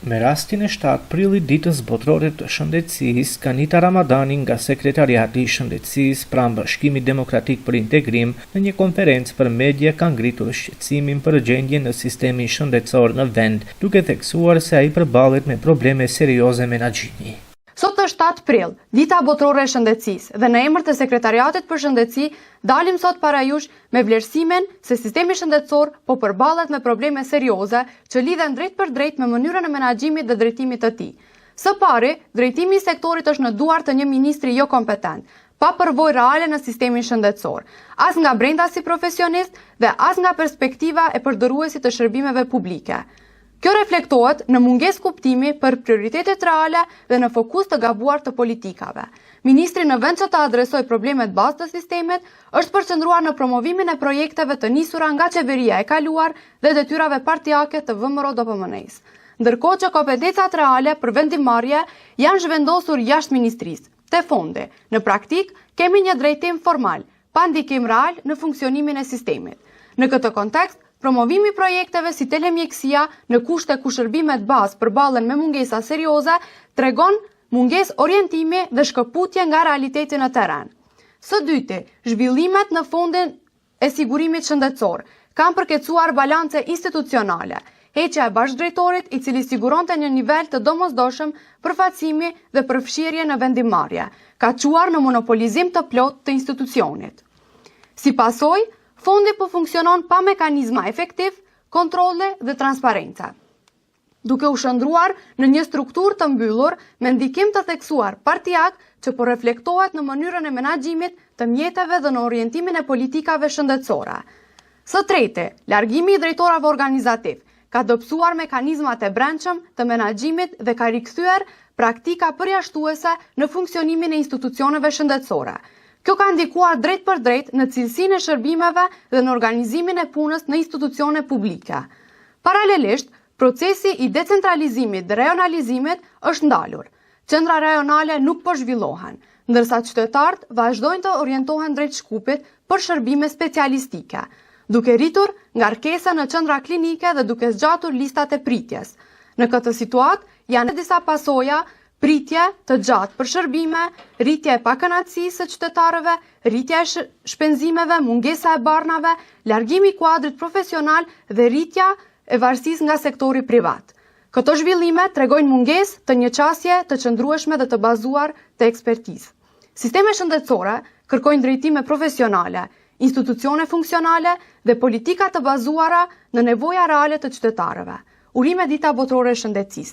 Me rastin e 7 prillit ditës botërore të shëndetësisë, Kanita Ramadani nga Sekretariati i Shëndetësisë pranë Bashkimit Demokratik për Integrim në një konferencë për media ka ngritur shqetësimin për gjendjen në sistemin shëndetësor në vend, duke theksuar se ai përballet me probleme serioze menaxhimi. Sot është 7 prill, dita botërore e shëndetësisë, dhe në emër të Sekretariatit për Shëndetësi dalim sot para jush me vlerësimin se sistemi shëndetësor po përballet me probleme serioze që lidhen drejt për drejt me mënyrën e menaxhimit dhe drejtimit të tij. Së pari, drejtimi i sektorit është në duart të një ministri jo kompetent, pa përvojë reale në sistemin shëndetësor, as nga brenda si profesionist dhe as nga perspektiva e përdorruesit të shërbimeve publike. Kjo reflektohet në mungesë kuptimi për prioritetet reale dhe në fokus të gabuar të politikave. Ministri në vend që të adresoj problemet bazë të sistemet, është përqendruar në promovimin e projekteve të nisura nga qeveria e kaluar dhe detyrave partijake të VMRO-DPMN-s. Ndërkohë që kompetencat reale për vendimarrje janë zhvendosur jashtë ministrisë. Te fondi, në praktik, kemi një drejtim formal, pa ndikim real në funksionimin e sistemit. Në këtë kontekst, promovimi i projekteve si telemjekësia në kushte ku shërbimet bazë përballen me mungesa serioze tregon mungesë orientimi dhe shkëputje nga realiteti në terren. Së dyti, zhvillimet në fondin e sigurimit shëndetësor kanë përkecuar balance institucionale, heqja e bashkëdrejtorit i cili siguronte një nivel të domosdoshëm përfaqësimi dhe përfshirje në vendimarrje, ka çuar në monopolizim të plotë të institucionit. Si pasojë, fondi po funksionon pa mekanizma efektiv, kontrole dhe transparenca, duke u shndruar në një strukturë të mbyllur me ndikim të theksuar partijak që po reflektohet në mënyrën e menaxhimit të mjeteve dhe në orientimin e politikave shëndetësore. Së treti, largimi i drejtorave organizativ ka dobësuar mekanizmat e brendshëm të menaxhimit dhe ka rikthyer praktika përjashtuese në funksionimin e institucioneve shëndetësore. Kjo ka ndikuar drejt për drejt në cilësinë e shërbimeve dhe në organizimin e punës në institucione publike. Paralelisht, procesi i decentralizimit dhe rajonalizimit është ndalur. Qendra rajonale nuk po zhvillohen, ndërsa qytetarët vazhdojnë të orientohen drejt Shkupit për shërbime specialistike, duke rritur ngarkesa në qendra klinike dhe duke zgjatur listat e pritjes. Në këtë situatë janë disa pasoja: pritje të gjatë për shërbime, rritje e pakënaqësisë së qytetarëve, rritja e shpenzimeve, mungesa e barnave, largimi i kuadrit profesional dhe rritja e varësisë nga sektori privat. Këto zhvillime tregojnë mungesë të një qasje të qëndrueshme dhe të bazuar te ekspertizë. Sistemet shëndetësore kërkojnë drejtime profesionale, institucione funksionale dhe politika të bazuara në nevoja reale të qytetarëve. Urime dita botërore e shëndetësisë.